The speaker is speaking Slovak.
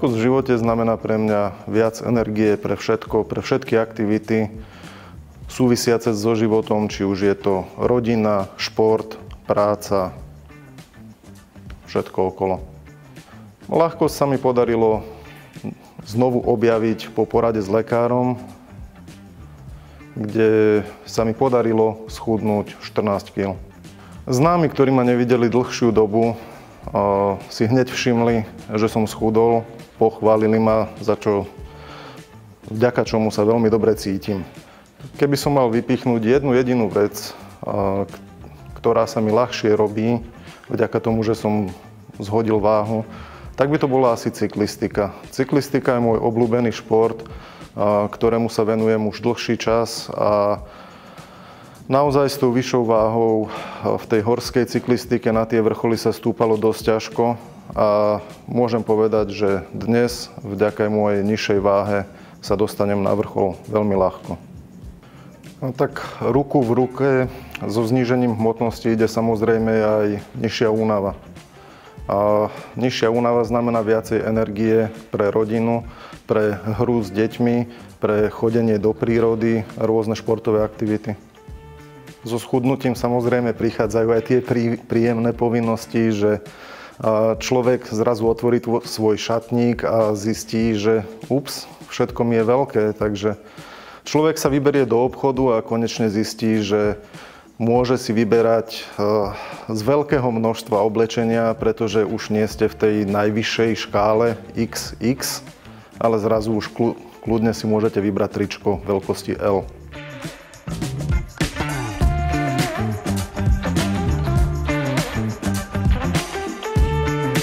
Ľahkosť v živote znamená pre mňa viac energie pre všetko, pre všetky aktivity súvisiace so životom, či už je to rodina, šport, práca, všetko okolo. Ľahkosť sa mi podarilo znovu objaviť po porade s lekárom, kde sa mi podarilo schudnúť 14 kg. Známi, ktorí ma nevideli dlhšiu dobu, si hneď všimli, že som schudol, pochválili ma, vďaka čomu sa veľmi dobre cítim. Keby som mal vypichnúť jednu jedinú vec, ktorá sa mi ľahšie robí, vďaka tomu, že som zhodil váhu, tak by to bola asi cyklistika. Cyklistika je môj obľúbený šport, ktorému sa venujem už dlhší čas a naozaj s tou vyššou váhou v tej horskej cyklistike na tie vrcholy sa stúpalo dosť ťažko a môžem povedať, že dnes vďaka mojej nižšej váhe sa dostanem na vrchol veľmi ľahko. No tak ruku v ruke so znížením hmotnosti ide samozrejme aj nižšia únava. A nižšia únava znamená viacej energie pre rodinu, pre hru s deťmi, pre chodenie do prírody, rôzne športové aktivity. So schudnutím samozrejme prichádzajú aj tie príjemné povinnosti, že človek zrazu otvorí svoj šatník a zistí, že všetko mi je veľké, takže človek sa vyberie do obchodu a konečne zistí, že môže si vyberať z veľkého množstva oblečenia, pretože už nie ste v tej najvyššej škále XX, ale zrazu už kľudne si môžete vybrať tričko veľkosti L.